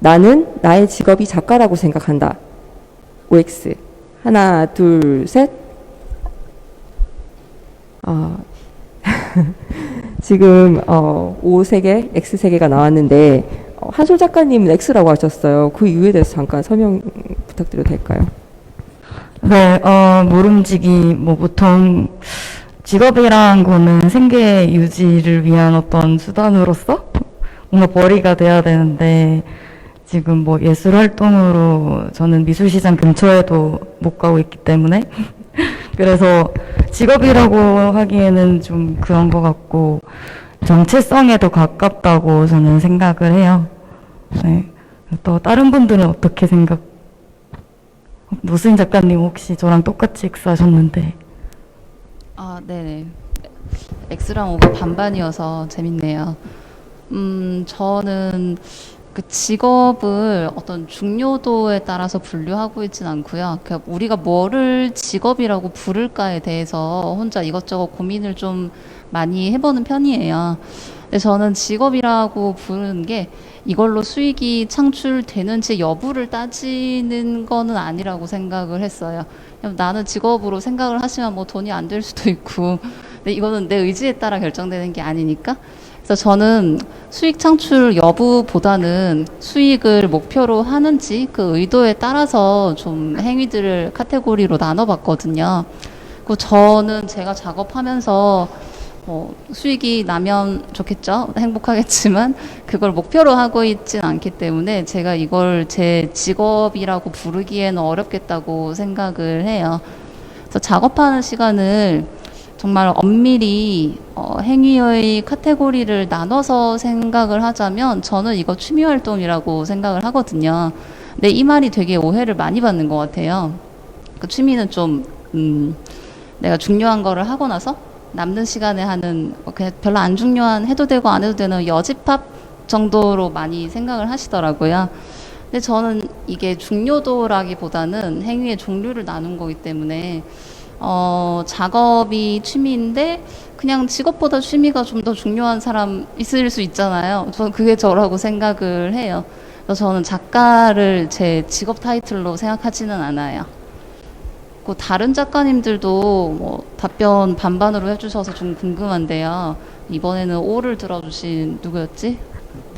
나는 나의 직업이 작가라고 생각한다. OX. 하나, 둘, 셋. 지금 O 3개, X 3개가 나왔는데 한솔 작가님은 X라고 하셨어요. 그 이유에 대해서 잠깐 설명 부탁드려도 될까요? 네, 모름지기, 보통 직업이란 거는 생계 유지를 위한 어떤 수단으로서 뭔가 벌이가 돼야 되는데, 지금 예술 활동으로 저는 미술시장 근처에도 못 가고 있기 때문에, 그래서 직업이라고 하기에는 좀 그런 것 같고, 정체성에 더 가깝다고 저는 생각을 해요. 네. 또 다른 분들은 어떻게 노수인 작가님 혹시 저랑 똑같이 X 하셨는데. 네네. X랑 O가 반반이어서 재밌네요. 저는 그 직업을 어떤 중요도에 따라서 분류하고 있진 않고요. 그러니까 우리가 뭐를 직업이라고 부를까에 대해서 혼자 이것저것 고민을 좀 많이 해보는 편이에요. 근데 저는 직업이라고 부르는 게 이걸로 수익이 창출되는지 여부를 따지는 거는 아니라고 생각을 했어요. 나는 직업으로 생각을 하시면 돈이 안 될 수도 있고, 근데 이거는 내 의지에 따라 결정되는 게 아니니까. 그래서 저는 수익 창출 여부보다는 수익을 목표로 하는지 그 의도에 따라서 좀 행위들을 카테고리로 나눠봤거든요. 그리고 저는 제가 작업하면서 수익이 나면 좋겠죠. 행복하겠지만 그걸 목표로 하고 있진 않기 때문에 제가 이걸 제 직업이라고 부르기에는 어렵겠다고 생각을 해요. 그래서 작업하는 시간을 정말 엄밀히 행위의 카테고리를 나눠서 생각을 하자면 저는 이거 취미활동이라고 생각을 하거든요. 근데 이 말이 되게 오해를 많이 받는 것 같아요. 그 취미는 좀 내가 중요한 거를 하고 나서 남는 시간에 하는 그냥 별로 안 중요한 해도 되고 안 해도 되는 여집합 정도로 많이 생각을 하시더라고요. 근데 저는 이게 중요도라기보다는 행위의 종류를 나눈 거기 때문에 작업이 취미인데 그냥 직업보다 취미가 좀 더 중요한 사람 있을 수 있잖아요. 저는 그게 저라고 생각을 해요. 그래서 저는 작가를 제 직업 타이틀로 생각하지는 않아요. 다른 작가님들도 답변 반반으로 해주셔서 좀 궁금한데요. 이번에는 O를 들어주신 누구였지?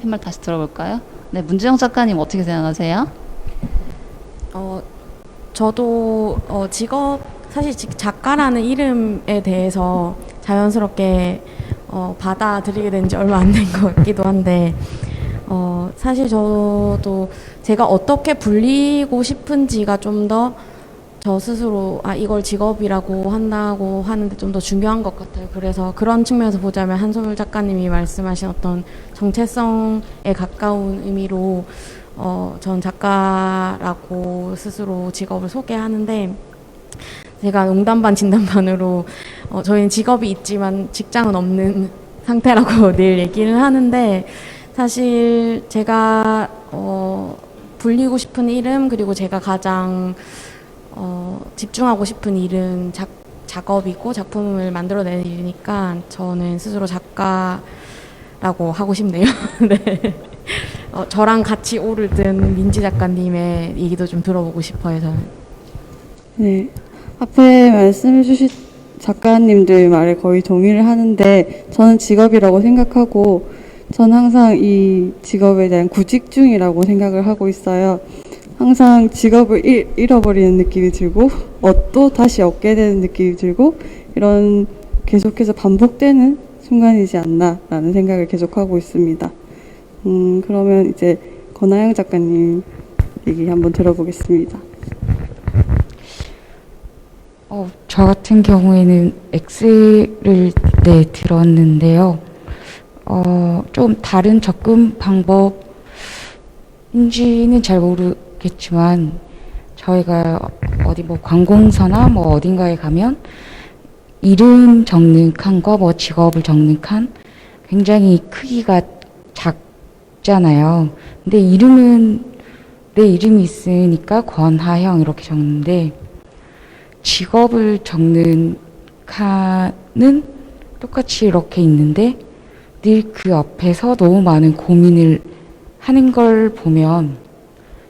팻말 다시 들어볼까요? 네, 문재영 작가님 어떻게 생각하세요? 저도 사실 작가라는 이름에 대해서 자연스럽게 받아들이게 된 지 얼마 안 된 것 같기도 한데, 사실 저도 제가 어떻게 불리고 싶은지가 좀 더 저 스스로 이걸 직업이라고 한다고 하는데 좀 더 중요한 것 같아요. 그래서 그런 측면에서 보자면 한솔 작가님이 말씀하신 어떤 정체성에 가까운 의미로 전 작가라고 스스로 직업을 소개하는데, 제가 농담 반 진담 반으로 저희는 직업이 있지만 직장은 없는 상태라고 늘 얘기를 하는데, 사실 제가 불리고 싶은 이름, 그리고 제가 가장 집중하고 싶은 일은 작업이고 작품을 만들어내는 일이니까 저는 스스로 작가라고 하고 싶네요. 네. 저랑 같이 오를 든 민지 작가님의 얘기도 좀 들어보고 싶어요, 저는. 네. 앞에 말씀해 주신 작가님들 말에 거의 동의를 하는데, 저는 직업이라고 생각하고, 전 항상 이 직업에 대한 구직중이라고 생각을 하고 있어요. 항상 직업을 잃어버리는 느낌이 들고, 또 다시 얻게 되는 느낌이 들고, 이런 계속해서 반복되는 순간이지 않나라는 생각을 계속하고 있습니다. 그러면 이제 권하영 작가님 얘기 한번 들어보겠습니다. 저 같은 경우에는 X를 들었는데요. 좀 다른 접근 방법인지는 잘 모르겠지만, 저희가 어디 관공서나 어딘가에 가면 이름 적는 칸과 직업을 적는 칸 굉장히 크기가 작잖아요. 근데 이름은 내 이름이 있으니까 권하영 이렇게 적는데, 직업을 적는 칸은 똑같이 이렇게 있는데 늘 그 앞에서 너무 많은 고민을 하는 걸 보면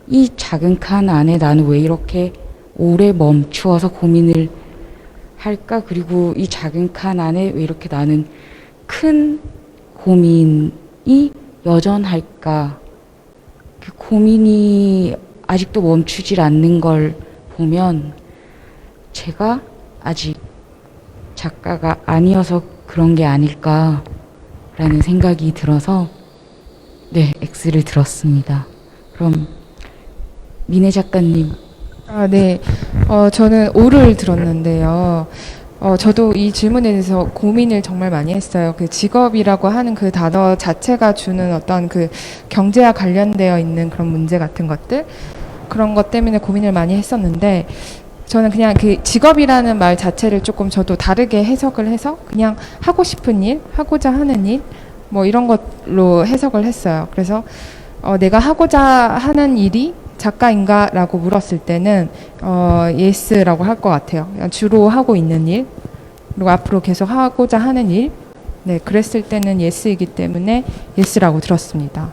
이 작은 칸 안에 나는 왜 이렇게 오래 멈추어서 고민을 할까? 그리고 이 작은 칸 안에 왜 이렇게 나는 큰 고민이 여전할까? 그 고민이 아직도 멈추질 않는 걸 보면 제가 아직 작가가 아니어서 그런 게 아닐까라는 생각이 들어서 네, X를 들었습니다. 그럼 민혜 작가님. 네. 저는 O를 들었는데요. 저도 이 질문에 대해서 고민을 정말 많이 했어요. 그 직업이라고 하는 그 단어 자체가 주는 어떤 그 경제와 관련되어 있는 그런 문제 같은 것들, 그런 것 때문에 고민을 많이 했었는데, 저는 그냥 그 직업이라는 말 자체를 조금 저도 다르게 해석을 해서 그냥 하고 싶은 일, 하고자 하는 일, 뭐 이런 걸로 해석을 했어요. 그래서 내가 하고자 하는 일이 작가인가라고 물었을 때는 yes라고 할 것 같아요. 주로 하고 있는 일, 그리고 앞으로 계속 하고자 하는 일, 네, 그랬을 때는 yes이기 때문에 yes라고 들었습니다.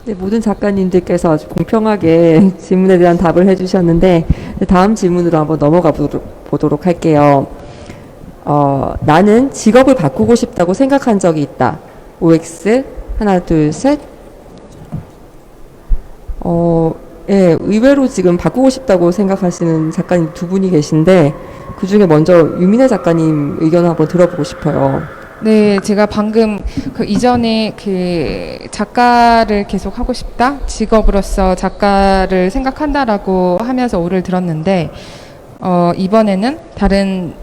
네, 모든 작가님들께서 아주 공평하게 질문에 대한 답을 해주셨는데 다음 질문으로 한번 넘어가 보도록 할게요. 나는 직업을 바꾸고 싶다고 생각한 적이 있다. OX 하나 둘 셋. 예, 의외로 지금 바꾸고 싶다고 생각하시는 작가님 두 분이 계신데 그 중에 먼저 유민혜 작가님 의견을 한번 들어보고 싶어요. 네, 제가 방금 그 이전에 그 작가를 계속 하고 싶다, 직업으로서 작가를 생각한다라고 하면서 O를 들었는데 이번에는 다른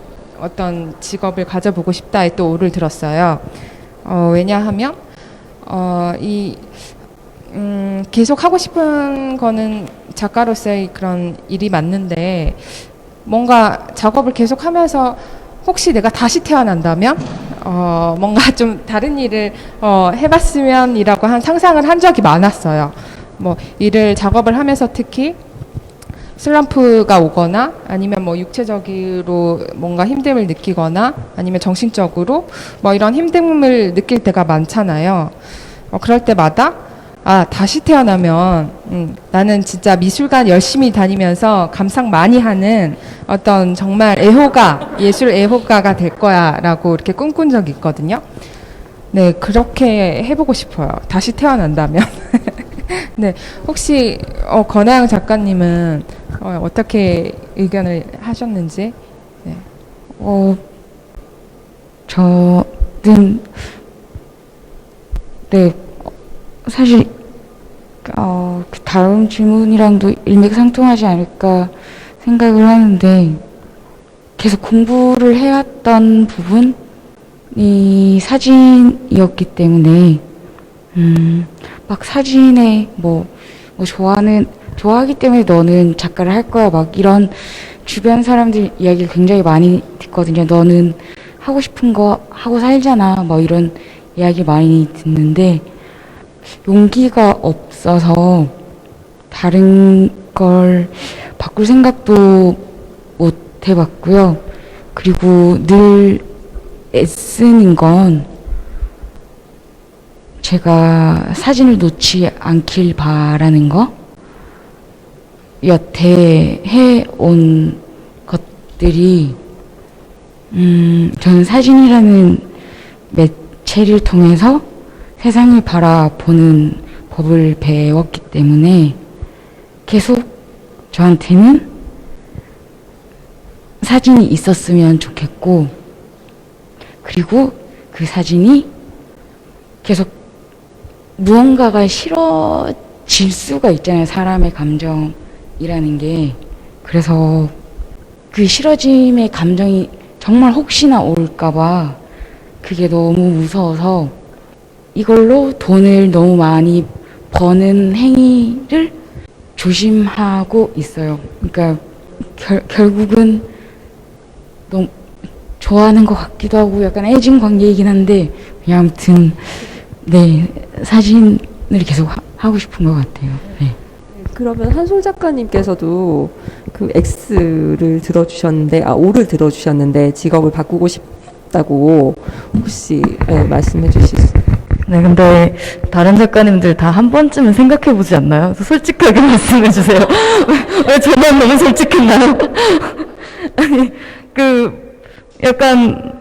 어떤 직업을 가져보고 싶다에 또 O를 들었어요. 왜냐하면 계속 하고 싶은 거는 작가로서의 그런 일이 맞는데 뭔가 작업을 계속 하면서 혹시 내가 다시 태어난다면 뭔가 좀 다른 일을 해봤으면이라고 한 상상을 한 적이 많았어요. 뭐 작업을 하면서 특히 슬럼프가 오거나 아니면 뭐 육체적으로 뭔가 힘듦을 느끼거나 아니면 정신적으로 뭐 이런 힘듦을 느낄 때가 많잖아요. 그럴 때마다 다시 태어나면 나는 진짜 미술관 열심히 다니면서 감상 많이 하는 어떤 정말 애호가, 예술 애호가가 될 거야 라고 이렇게 꿈꾼 적이 있거든요. 네, 그렇게 해보고 싶어요. 다시 태어난다면. 네, 혹시 권하영 작가님은 어떻게 의견을 하셨는지? 네. 저는 네, 사실 그 다음 질문이랑도 일맥상통하지 않을까 생각을 하는데 계속 공부를 해왔던 부분이 사진이었기 때문에 막 사진에 뭐 좋아하기 때문에 너는 작가를 할 거야 막 이런 주변 사람들 이야기를 굉장히 많이 듣거든요. 너는 하고 싶은 거 하고 살잖아 뭐 이런 이야기 많이 듣는데 용기가 없어서 다른 걸 바꿀 생각도 못 해봤고요. 그리고 늘 애쓰는 건 제가 사진을 놓지 않길 바라는 거, 여태 해온 것들이 저는 사진이라는 매체를 통해서 세상을 바라보는 법을 배웠기 때문에 계속 저한테는 사진이 있었으면 좋겠고, 그리고 그 사진이 계속 무언가가 싫어질 수가 있잖아요. 사람의 감정이라는 게. 그래서 그 싫어짐의 감정이 정말 혹시나 올까봐 그게 너무 무서워서 이걸로 돈을 너무 많이 버는 행위를 조심하고 있어요. 그러니까 결국은 너무 좋아하는 것 같기도 하고 약간 애증 관계이긴 한데 그냥 아무튼 네, 사진을 계속 하고 싶은 것 같아요. 네. 그러면 한솔 작가님께서도 그 X를 들어주셨는데, O를 들어주셨는데 직업을 바꾸고 싶다고 혹시 말씀해 주실 수 있어요? 네, 근데 다른 작가님들 다 한 번쯤은 생각해 보지 않나요? 솔직하게 말씀해 주세요. 왜 저만 너무 솔직했나요? 아니, 약간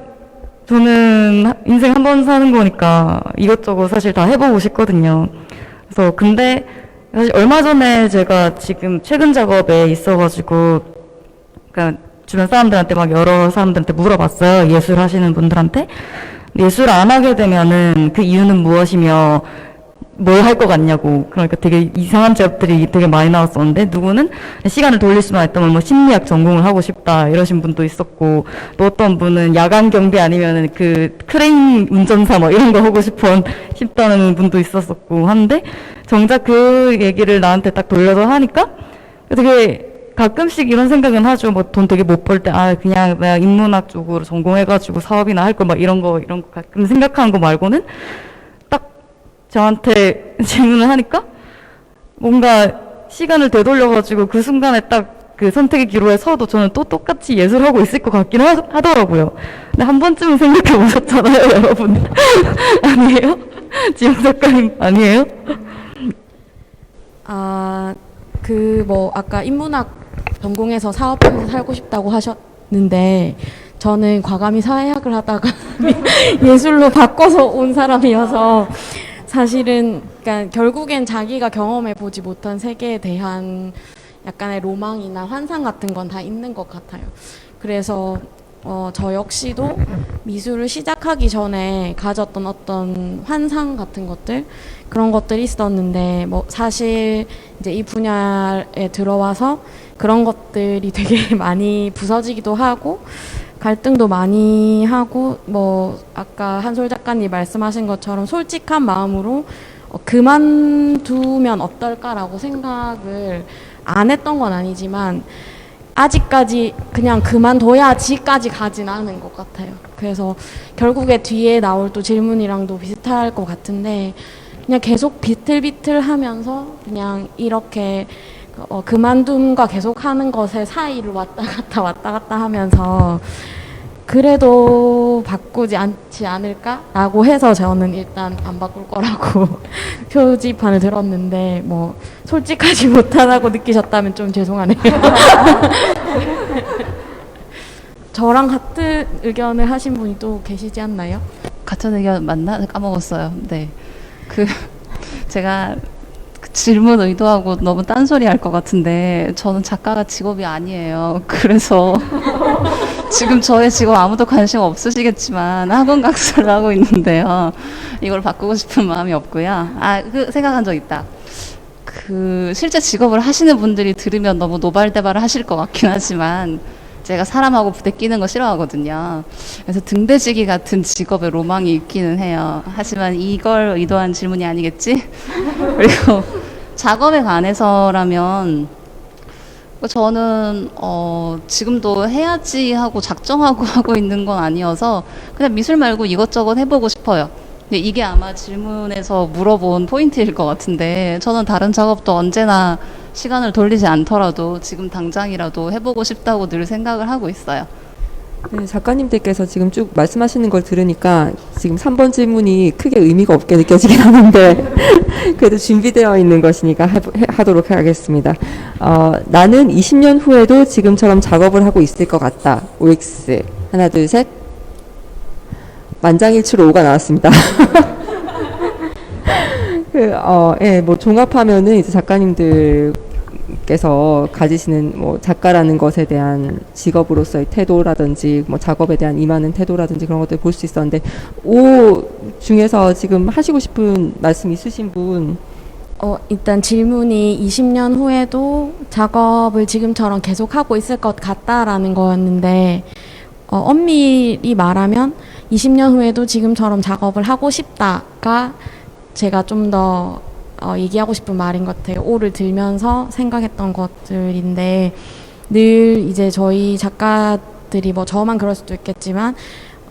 저는 인생 한 번 사는 거니까 이것저것 사실 다 해보고 싶거든요. 그래서 근데 사실 얼마 전에 제가 지금 최근 작업에 있어가지고 그러니까 주변 사람들한테 막 여러 사람들한테 물어봤어요. 예술 하시는 분들한테. 예술 안 하게 되면은 그 이유는 무엇이며 뭘 할 것 같냐고. 그러니까 되게 이상한 제업들이 되게 많이 나왔었는데, 누구는 시간을 돌릴 수만 있다면 뭐 심리학 전공을 하고 싶다 이러신 분도 있었고, 또 어떤 분은 야간 경비 아니면은 그 크레인 운전사 뭐 이런 거 하고 싶다는 분도 있었었고 한데, 정작 그 얘기를 나한테 딱 돌려서 하니까 되게 가끔씩 이런 생각은 하죠. 뭐 돈 되게 못 벌 때, 그냥 내가 인문학 쪽으로 전공해가지고 사업이나 할 거 막 이런 거 가끔 생각하는 거 말고는 딱 저한테 질문을 하니까 뭔가 시간을 되돌려가지고 그 순간에 딱 그 선택의 기로에 서도 저는 또 똑같이 예술하고 있을 것 같긴 하더라고요. 근데 한 번쯤은 생각해 보셨잖아요, 여러분. 아니에요? 지영 작가님, 아니에요? 아까 인문학 전공해서 사업하면서 살고 싶다고 하셨는데, 저는 과감히 사회학을 하다가 예술로 바꿔서 온 사람이어서 사실은 그러니까 결국엔 자기가 경험해 보지 못한 세계에 대한 약간의 로망이나 환상 같은 건 다 있는 것 같아요. 그래서 저 역시도 미술을 시작하기 전에 가졌던 어떤 환상 같은 것들, 그런 것들이 있었는데, 뭐 사실 이제 이 분야에 들어와서 그런 것들이 되게 많이 부서지기도 하고 갈등도 많이 하고, 뭐 아까 한솔 작가님 말씀하신 것처럼 솔직한 마음으로 그만두면 어떨까라고 생각을 안 했던 건 아니지만, 아직까지 그냥 그만둬야지까지 가진 않은 것 같아요. 그래서 결국에 뒤에 나올 또 질문이랑도 비슷할 것 같은데, 그냥 계속 비틀비틀하면서 그냥 이렇게 그만둠과 계속 하는 것의 사이를 왔다 갔다 하면서 그래도 바꾸지 않지 않을까라고 해서 저는 일단 안 바꿀 거라고 표지판을 들었는데, 뭐 솔직하지 못하다고 느끼셨다면 좀 죄송하네요. 저랑 같은 의견을 하신 분이 또 계시지 않나요? 같은 의견 맞나? 까먹었어요. 네. 제가 질문 의도하고 너무 딴소리 할 것 같은데, 저는 작가가 직업이 아니에요. 그래서 지금 저의 직업 아무도 관심 없으시겠지만 학원 강사를 하고 있는데요. 이걸 바꾸고 싶은 마음이 없고요. 생각한 적 있다. 실제 직업을 하시는 분들이 들으면 너무 노발대발을 하실 것 같긴 하지만, 제가 사람하고 부대 끼는 거 싫어하거든요. 그래서 등대지기 같은 직업의 로망이 있기는 해요. 하지만 이걸 의도한 질문이 아니겠지? 그리고 작업에 관해서라면 저는 지금도 해야지 하고 작정하고 하고 있는 건 아니어서 그냥 미술 말고 이것저것 해보고 싶어요. 근데 이게 아마 질문에서 물어본 포인트일 것 같은데, 저는 다른 작업도 언제나 시간을 돌리지 않더라도 지금 당장이라도 해보고 싶다고 늘 생각을 하고 있어요. 네, 작가님들께서 지금 쭉 말씀하시는 걸 들으니까 지금 3번 질문이 크게 의미가 없게 느껴지긴 하는데 그래도 준비되어 있는 것이니까 하도록 하겠습니다. 나는 20년 후에도 지금처럼 작업을 하고 있을 것 같다. OX. 하나, 둘, 셋. 만장일치로 5가 나왔습니다. 뭐 종합하면은 이제 작가님들께서 가지시는 뭐 작가라는 것에 대한 직업으로서의 태도라든지 뭐 작업에 대한 임하는 태도라든지 그런 것들 볼 수 있었는데, 5 중에서 지금 하시고 싶은 말씀 있으신 분? 일단 질문이 20년 후에도 작업을 지금처럼 계속하고 있을 것 같다라는 거였는데, 엄밀히 말하면 20년 후에도 지금처럼 작업을 하고 싶다가 제가 좀 더 얘기하고 싶은 말인 것 같아요. 5를 들면서 생각했던 것들인데, 늘 이제 저희 작가들이 뭐 저만 그럴 수도 있겠지만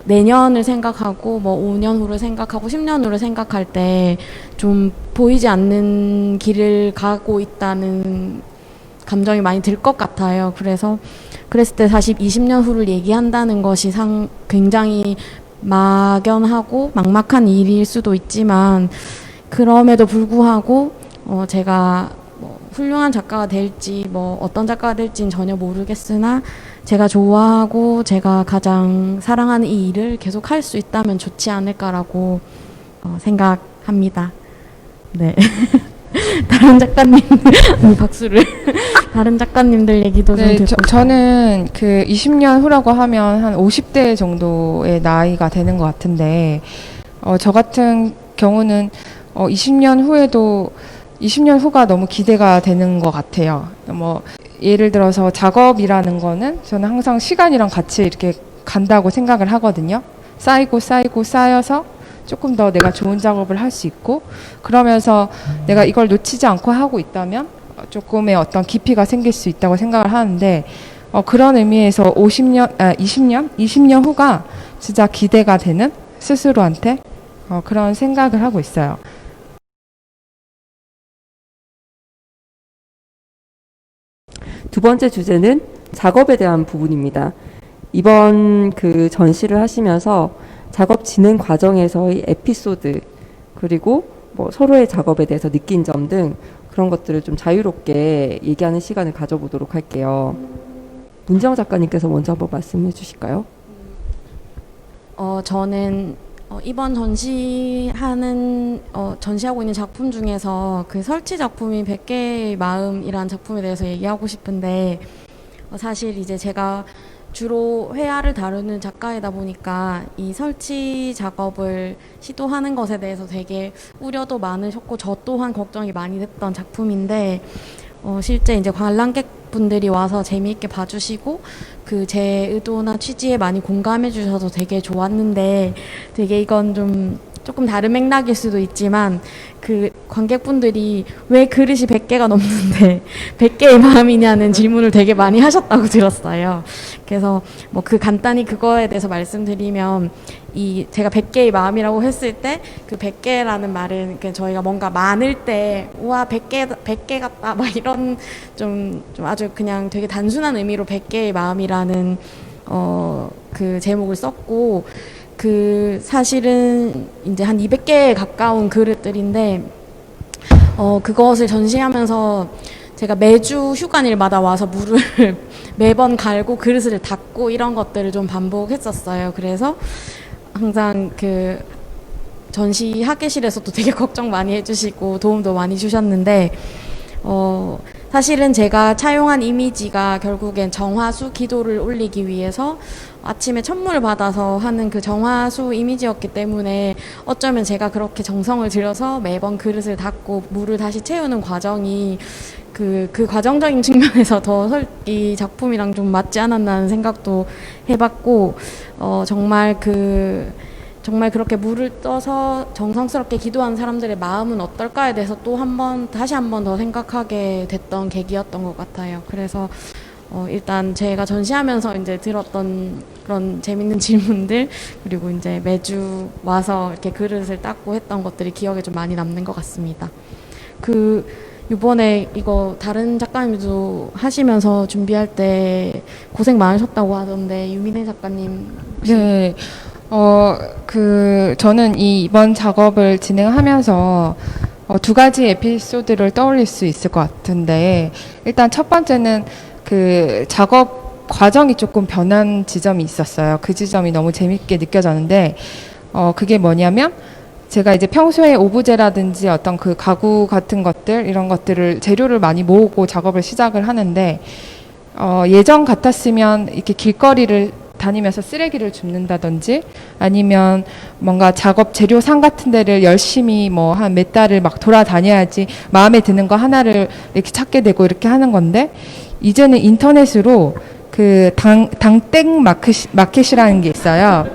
내년을 생각하고 뭐 5년 후를 생각하고 10년 후를 생각할 때 좀 보이지 않는 길을 가고 있다는 감정이 많이 들 것 같아요. 그래서 그랬을 때 사실 20년 후를 얘기한다는 것이 굉장히 막연하고 막막한 일일 수도 있지만 그럼에도 불구하고 제가 뭐 훌륭한 작가가 될지 뭐 어떤 작가가 될지는 전혀 모르겠으나 제가 좋아하고 제가 가장 사랑하는 이 일을 계속 할 수 있다면 좋지 않을까라고 생각합니다. 네. 다른 작가님 박수를 다른 작가님들 얘기도 좀 네, 듣고 저는 그 20년 후라고 하면 한 50대 정도의 나이가 되는 것 같은데 저 같은 경우는 20년 후에도 20년 후가 너무 기대가 되는 것 같아요. 뭐 예를 들어서 작업이라는 거는 저는 항상 시간이랑 같이 이렇게 간다고 생각을 하거든요. 쌓이고 쌓여서 조금 더 내가 좋은 작업을 할 수 있고 그러면서 내가 이걸 놓치지 않고 하고 있다면 조금의 어떤 깊이가 생길 수 있다고 생각을 하는데 그런 의미에서 20년 후가 진짜 기대가 되는 스스로한테 그런 생각을 하고 있어요. 두 번째 주제는 작업에 대한 부분입니다. 이번 그 전시를 하시면서 작업 진행 과정에서의 에피소드 그리고 뭐 서로의 작업에 대해서 느낀 점 등 그런 것들을 좀 자유롭게 얘기하는 시간을 가져보도록 할게요. 문정 작가님께서 먼저 한번 말씀해 주실까요? 저는 이번 전시하고 있는 작품 중에서 그 설치 작품인 100개의 마음이라는 작품에 대해서 얘기하고 싶은데 사실 이제 제가 주로 회화를 다루는 작가이다 보니까 이 설치 작업을 시도하는 것에 대해서 되게 우려도 많으셨고 저 또한 걱정이 많이 됐던 작품인데 실제 이제 관람객분들이 와서 재미있게 봐주시고 그 제 의도나 취지에 많이 공감해 주셔서 되게 좋았는데 되게 이건 좀 조금 다른 맥락일 수도 있지만 그 관객분들이 왜 그릇이 100개가 넘는데 100개의 마음이냐는 질문을 되게 많이 하셨다고 들었어요. 그래서 뭐 그 간단히 그거에 대해서 말씀드리면 제가 100개의 마음이라고 했을 때 그 100개라는 말은 저희가 뭔가 많을 때 우와 100개 같다 막 이런 좀 아주 그냥 되게 단순한 의미로 100개의 마음이라는 그 제목을 썼고 사실은 이제 한 200개에 가까운 그릇들인데 그것을 전시하면서 제가 매주 휴관일마다 와서 물을 매번 갈고 그릇을 닦고 이런 것들을 좀 반복했었어요. 그래서 항상 그 전시 학예실에서도 되게 걱정 많이 해주시고 도움도 많이 주셨는데 사실은 제가 차용한 이미지가 결국엔 정화수 기도를 올리기 위해서 아침에 천물을 받아서 하는 그 정화수 이미지였기 때문에 어쩌면 제가 그렇게 정성을 들여서 매번 그릇을 닦고 물을 다시 채우는 과정이 그 과정적인 측면에서 이 작품이랑 좀 맞지 않았나 하는 생각도 해봤고 정말 그렇게 물을 떠서 정성스럽게 기도하는 사람들의 마음은 어떨까에 대해서 다시 한 번 더 생각하게 됐던 계기였던 것 같아요. 그래서 일단 제가 전시하면서 이제 들었던 그런 재밌는 질문들 그리고 이제 매주 와서 이렇게 그릇을 닦고 했던 것들이 기억에 좀 많이 남는 것 같습니다. 이번에 이거 다른 작가님도 하시면서 준비할 때 고생 많으셨다고 하던데 유민혜 작가님 혹시 네. 저는 이번 작업을 진행하면서 두 가지 에피소드를 떠올릴 수 있을 것 같은데 일단 첫 번째는 그 작업 과정이 조금 변한 지점이 있었어요. 그 지점이 너무 재밌게 느껴졌는데 그게 뭐냐면 제가 이제 평소에 오브제라든지 어떤 그 가구 같은 것들 이런 것들을 재료를 많이 모으고 작업을 시작을 하는데 예전 같았으면 이렇게 길거리를 다니면서 쓰레기를 줍는다든지 아니면 뭔가 작업 재료상 같은 데를 열심히 뭐 한 몇 달을 막 돌아다녀야지 마음에 드는 거 하나를 이렇게 찾게 되고 이렇게 하는 건데 이제는 인터넷으로 그 당땡 마켓이라는 게 있어요.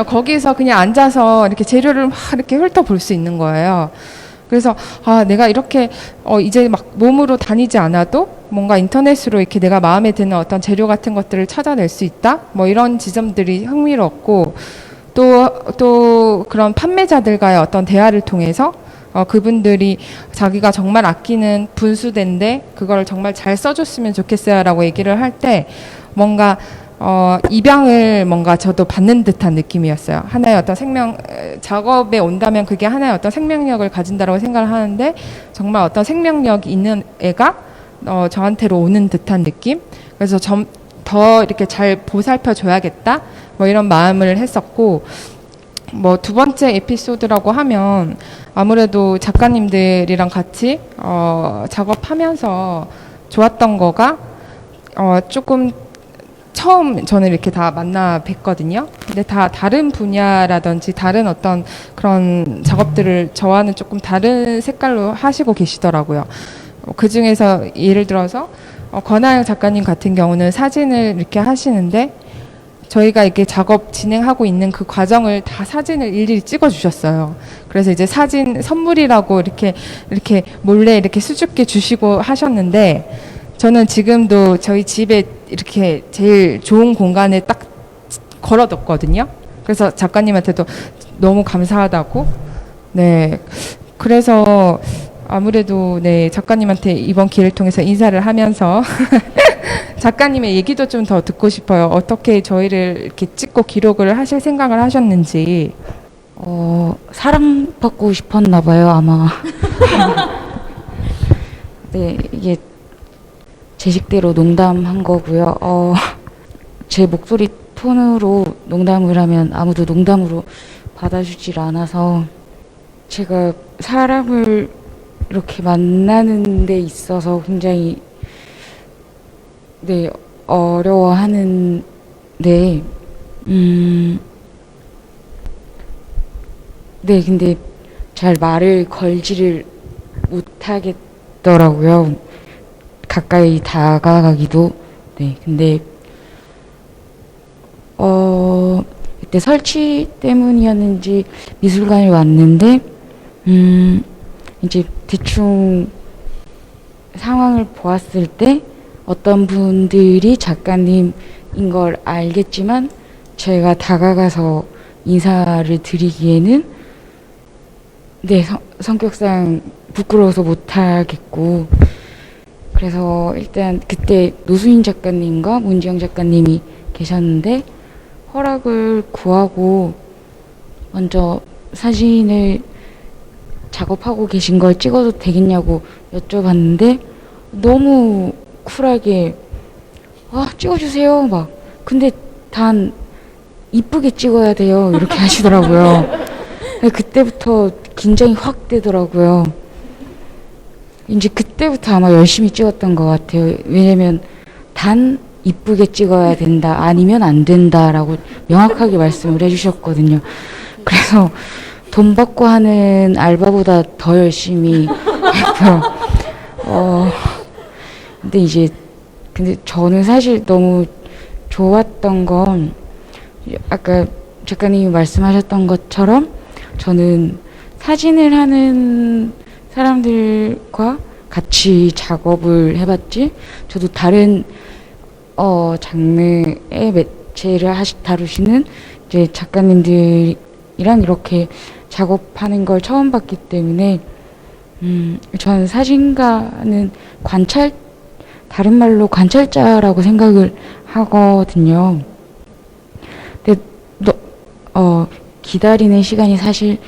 거기서 그냥 앉아서 이렇게 재료를 막 이렇게 훑어볼 수 있는 거예요. 그래서 내가 이렇게 이제 막 몸으로 다니지 않아도 뭔가 인터넷으로 이렇게 내가 마음에 드는 어떤 재료 같은 것들을 찾아낼 수 있다? 뭐 이런 지점들이 흥미롭고 또 그런 판매자들과의 어떤 대화를 통해서 그분들이 자기가 정말 아끼는 분수대인데 그걸 정말 잘 써줬으면 좋겠어요라고 얘기를 할 때 뭔가 입양을 뭔가 저도 받는 듯한 느낌이었어요. 하나의 어떤 작업에 온다면 그게 하나의 어떤 생명력을 가진다라고 생각을 하는데 정말 어떤 생명력이 있는 애가 저한테로 오는 듯한 느낌? 그래서 더 이렇게 잘 보살펴 줘야겠다? 뭐 이런 마음을 했었고, 뭐 두 번째 에피소드라고 하면 아무래도 작가님들이랑 같이 작업하면서 좋았던 거가 조금 처음 저는 이렇게 다 만나 뵀거든요. 근데 다 다른 분야라든지 다른 어떤 그런 작업들을 저와는 조금 다른 색깔로 하시고 계시더라고요. 그 중에서 예를 들어서 권하영 작가님 같은 경우는 사진을 이렇게 하시는데 저희가 이렇게 작업 진행하고 있는 그 과정을 다 사진을 일일이 찍어 주셨어요. 그래서 이제 사진 선물이라고 이렇게 몰래 이렇게 수줍게 주시고 하셨는데 저는 지금도 저희 집에 이렇게 제일 좋은 공간에 딱 걸어뒀거든요. 그래서 작가님한테도 너무 감사하다고. 네. 그래서 아무래도 네, 작가님한테 이번 기회를 통해서 인사를 하면서 작가님의 얘기도 좀 더 듣고 싶어요. 어떻게 저희를 이렇게 찍고 기록을 하실 생각을 하셨는지. 사랑받고 싶었나 봐요, 아마. 네, 이게 제 식대로 농담한 거고요. 제 목소리 톤으로 농담을 하면 아무도 농담으로 받아주질 않아서 제가 사람을 이렇게 만나는 데 있어서 굉장히 네, 어려워하는데 네, 근데 잘 말을 걸지를 못하겠더라고요. 가까이 다가가기도. 네, 근데 그때 설치 때문이었는지 미술관에 왔는데 이제 대충 상황을 보았을 때 어떤 분들이 작가님인 걸 알겠지만 제가 다가가서 인사를 드리기에는 네, 성격상 부끄러워서 못하겠고, 그래서 일단 그때 노수인 작가님과 문지영 작가님이 계셨는데 허락을 구하고 먼저 사진을 작업하고 계신 걸 찍어도 되겠냐고 여쭤봤는데 너무 쿨하게 찍어주세요 막. 근데 단 이쁘게 찍어야 돼요 이렇게 하시더라고요. 그때부터 긴장이 확 되더라고요. 이제 그때부터 아마 열심히 찍었던 것 같아요. 왜냐면 단 이쁘게 찍어야 된다 아니면 안 된다라고 명확하게 말씀을 해주셨거든요. 그래서 돈 받고 하는 알바보다 더 열심히 했고요. 근데 저는 사실 너무 좋았던 건 아까 작가님이 말씀하셨던 것처럼 저는 사진을 하는 사람들과 같이 작업을 해봤지 저도 다른 장르의 매체를 다루시는 이제 작가님들이랑 이렇게 작업하는 걸 처음 봤기 때문에 저는 사진가는 다른 말로 관찰자라고 생각을 하거든요. 근데 기다리는 시간이 사실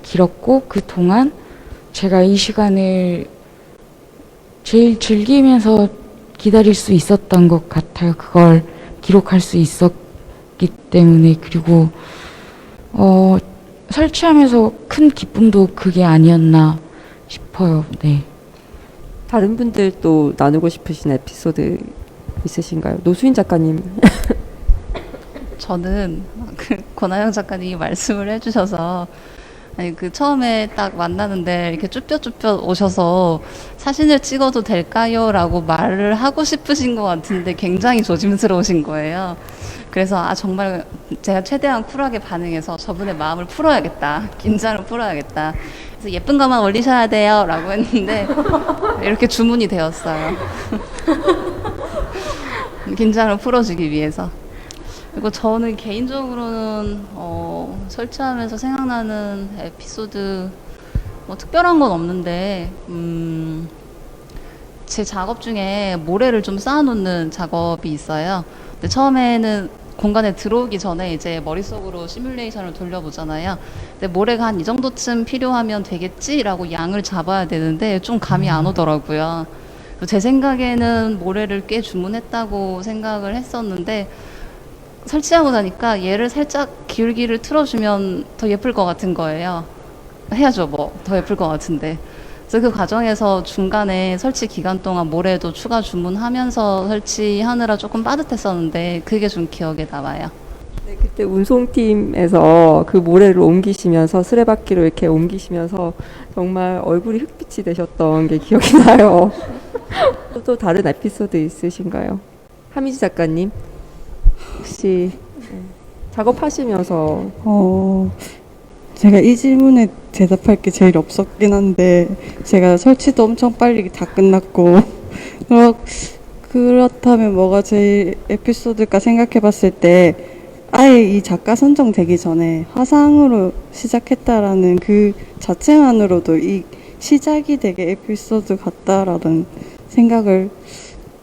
길었고 그동안 제가 이 시간을 제일 즐기면서 기다릴 수 있었던 것 같아요. 그걸 기록할 수 있었기 때문에. 그리고 설치하면서 큰 기쁨도 그게 아니었나 싶어요. 네. 다른 분들 또 나누고 싶으신 에피소드 있으신가요? 노수인 작가님. 저는 권하영 작가님이 말씀을 해주셔서 처음에 딱 만나는데 이렇게 쭈뼛쭈뼛 오셔서 사진을 찍어도 될까요? 라고 말을 하고 싶으신 것 같은데 굉장히 조심스러우신 거예요. 그래서 정말 제가 최대한 쿨하게 반응해서 저분의 마음을 풀어야겠다. 긴장을 풀어야겠다. 그래서 예쁜 것만 올리셔야 돼요. 라고 했는데 이렇게 주문이 되었어요. 긴장을 풀어주기 위해서. 그리고 저는 개인적으로는 설치하면서 생각나는 에피소드 뭐 특별한 건 없는데 제 작업 중에 모래를 좀 쌓아놓는 작업이 있어요. 근데 처음에는 공간에 들어오기 전에 이제 머릿속으로 시뮬레이션을 돌려보잖아요. 근데 모래가 한 이 정도쯤 필요하면 되겠지라고 양을 잡아야 되는데 좀 감이 안 오더라고요. 제 생각에는 모래를 꽤 주문했다고 생각을 했었는데 설치하고 나니까 얘를 살짝 기울기를 틀어주면 더 예쁠 것 같은 거예요. 해야죠, 뭐. 더 예쁠 것 같은데. 그래서 그 과정에서 중간에 설치 기간 동안 모래도 추가 주문하면서 설치하느라 조금 빠듯했었는데 그게 좀 기억에 남아요. 네, 그때 운송팀에서 그 모래를 옮기시면서 수레바퀴로 이렇게 옮기시면서 정말 얼굴이 흑빛이 되셨던 게 기억이 나요. 또 다른 에피소드 있으신가요? 하미지 작가님 혹시 작업하시면서 제가 이 질문에 대답할 게 제일 없었긴 한데 제가 설치도 엄청 빨리 다 끝났고 그렇다면 뭐가 제일 에피소드일까 생각해 봤을 때 아예 이 작가 선정되기 전에 화상으로 시작했다라는 그 자체만으로도 이 시작이 되게 에피소드 같다라는 생각을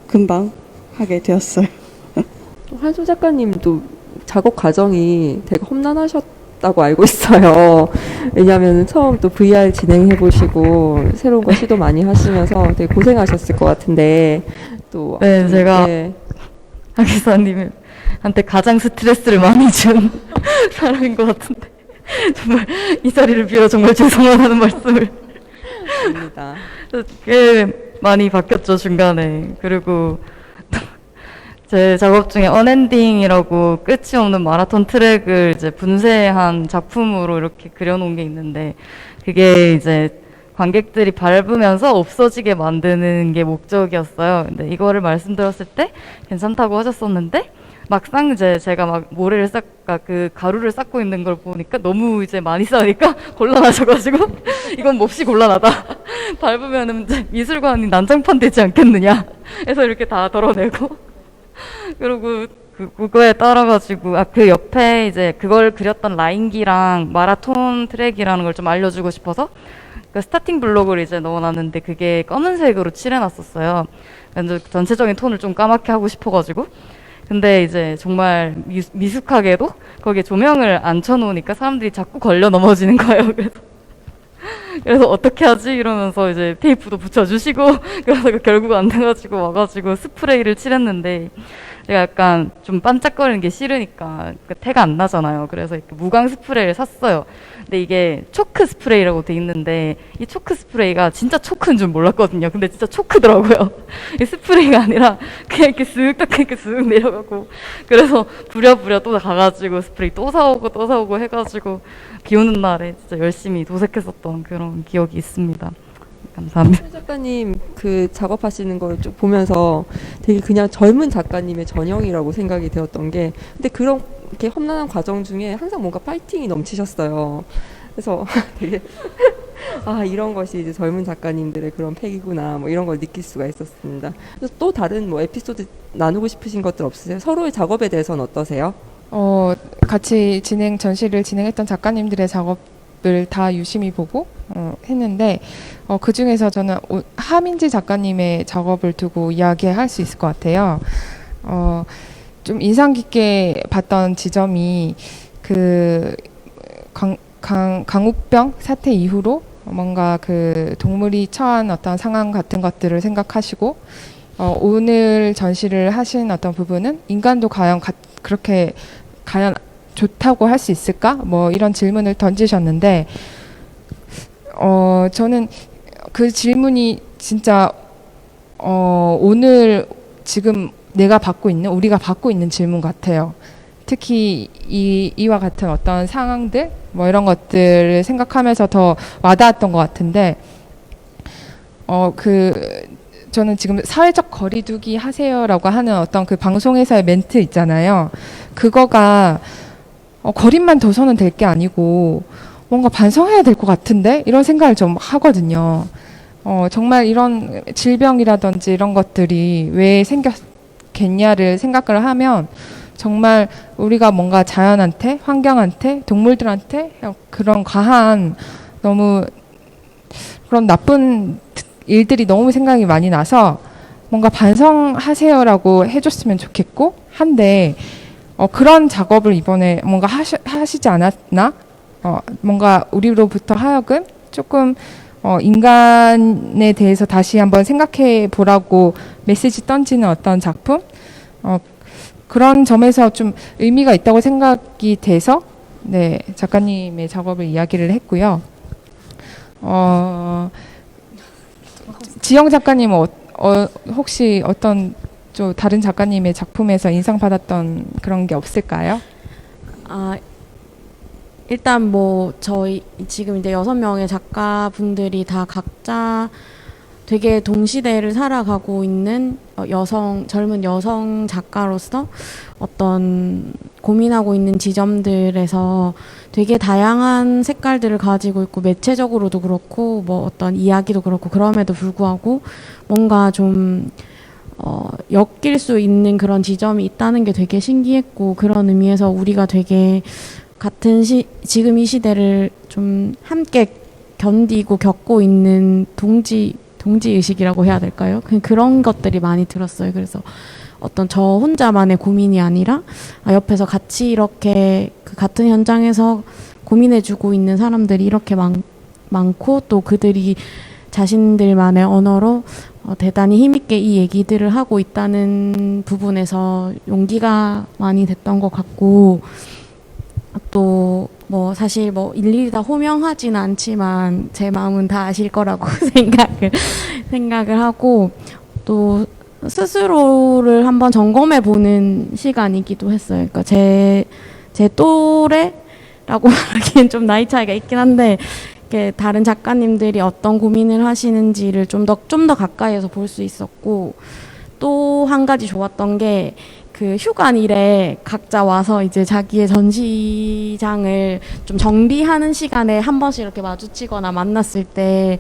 금방 하게 되었어요. 한솔 작가님도 작업 과정이 되게 험난하셨다고 알고 있어요. 왜냐하면 처음 또 VR 진행해 보시고 새로운 거 시도 많이 하시면서 되게 고생하셨을 것 같은데 또 네, 제가 네. 하 기사님한테 가장 스트레스를 많이 준 사람인 것 같은데 정말 이 자리를 빌어 정말 죄송하다는 말씀을 입니다. 꽤 많이 바뀌었죠 중간에. 그리고 제 작업 중에 언엔딩이라고 끝이 없는 마라톤 트랙을 이제 분쇄한 작품으로 이렇게 그려놓은 게 있는데 그게 이제 관객들이 밟으면서 없어지게 만드는 게 목적이었어요. 근데 이거를 말씀드렸을 때 괜찮다고 하셨었는데 막상 이제 제가 막 모래를 그 가루를 쌓고 있는 걸 보니까 너무 이제 많이 쌓으니까 곤란하셔가지고 이건 몹시 곤란하다. 밟으면은 이제 미술관이 난장판 되지 않겠느냐 해서 이렇게 다 덜어내고 그리고 그거에 따라가지고 그 옆에 이제 그걸 그렸던 라인기랑 마라톤 트랙이라는 걸 좀 알려주고 싶어서 그 스타팅 블록을 이제 넣어놨는데 그게 검은색으로 칠해놨었어요. 그래서 전체적인 톤을 좀 까맣게 하고 싶어가지고 근데 이제 정말 미숙하게도 거기에 조명을 안 쳐놓으니까 사람들이 자꾸 걸려 넘어지는 거예요. 그래서 어떻게 하지 이러면서 이제 테이프도 붙여주시고 그러다가 결국 안 돼가지고 와가지고 스프레이를 칠했는데 제가 약간 좀 반짝거리는 게 싫으니까 태가 안 나잖아요. 그래서 이렇게 무광 스프레이를 샀어요. 근데 이게 초크 스프레이라고 돼 있는데 이 초크 스프레이가 진짜 초크인 줄 몰랐거든요. 근데 진짜 초크더라고요. 이 스프레이가 아니라 그냥 이렇게 쓱 딱 이렇게 쓱 내려가고 그래서 부랴부랴 또 가가지고 스프레이 또 사오고 해가지고 비 오는 날에 진짜 열심히 도색했었던 그런 기억이 있습니다. 감사합니다. 한솔 작가님 그 작업하시는 걸 쭉 보면서 되게 그냥 젊은 작가님의 전형이라고 생각이 되었던 게 근데 그렇게 험난한 과정 중에 항상 뭔가 파이팅이 넘치셨어요. 그래서 되게 이런 것이 이제 젊은 작가님들의 그런 패기구나 뭐 이런 걸 느낄 수가 있었습니다. 그래서 또 다른 뭐 에피소드 나누고 싶으신 것들 없으세요? 서로의 작업에 대해서는 어떠세요? 같이 전시를 진행했던 작가님들의 작업을 다 유심히 보고 했는데 그 중에서 저는 하민지 작가님의 작업을 두고 이야기할 수 있을 것 같아요. 좀 인상 깊게 봤던 지점이 그 강우병 사태 이후로 뭔가 그 동물이 처한 어떤 상황 같은 것들을 생각하시고 오늘 전시를 하신 어떤 부분은 인간도 그렇게 과연 좋다고 할 수 있을까? 뭐 이런 질문을 던지셨는데 저는 그 질문이 진짜 오늘 지금 우리가 받고 있는 질문 같아요. 특히 이와 같은 어떤 상황들 뭐 이런 것들을 생각하면서 더 와닿았던 것 같은데 저는 지금 사회적 거리두기 하세요라고 하는 어떤 그 방송에서의 멘트 있잖아요. 그거가 거리만 둬서는 될 게 아니고 뭔가 반성해야 될 것 같은데 이런 생각을 좀 하거든요. 정말 이런 질병이라든지 이런 것들이 왜 생겼겠냐를 생각을 하면 정말 우리가 뭔가 자연한테, 환경한테, 동물들한테 그런 과한 너무 그런 나쁜 일들이 너무 생각이 많이 나서 뭔가 반성하세요라고 해줬으면 좋겠고 한데 그런 작업을 이번에 뭔가 하시지 않았나? 뭔가 우리로부터 하여금 조금 인간에 대해서 다시 한번 생각해 보라고 메시지 던지는 어떤 작품? 그런 점에서 좀 의미가 있다고 생각이 돼서 네, 작가님의 작업을 이야기를 했고요. 지영 작가님은 혹시 어떤 좀 다른 작가님의 작품에서 인상받았던 그런 게 없을까요? 일단 뭐 저희 지금 이제 6명의 작가분들이 다 각자 되게 동시대를 살아가고 있는 젊은 여성 작가로서 어떤 고민하고 있는 지점들에서 되게 다양한 색깔들을 가지고 있고 매체적으로도 그렇고 뭐 어떤 이야기도 그렇고 그럼에도 불구하고 뭔가 좀 엮일 수 있는 그런 지점이 있다는 게 되게 신기했고 그런 의미에서 우리가 되게 같은 지금 이 시대를 좀 함께 견디고 겪고 있는 동지 의식이라고 해야 될까요? 그런 것들이 많이 들었어요. 그래서 어떤 저 혼자만의 고민이 아니라 옆에서 같이 이렇게 그 같은 현장에서 고민해주고 있는 사람들이 이렇게 많고 또 그들이 자신들만의 언어로 대단히 힘있게 이 얘기들을 하고 있다는 부분에서 용기가 많이 됐던 것 같고 또 뭐 사실 뭐 일일이 다 호명하지는 않지만 제 마음은 다 아실 거라고 생각을 하고 또 스스로를 한번 점검해 보는 시간이기도 했어요. 그러니까 제 또래라고 말하기엔 좀 나이 차이가 있긴 한데 이렇게 다른 작가님들이 어떤 고민을 하시는지를 좀 더 가까이에서 볼 수 있었고 또 한 가지 좋았던 게 그 휴관일에 각자 와서 이제 자기의 전시장을 좀 정비하는 시간에 한 번씩 이렇게 마주치거나 만났을 때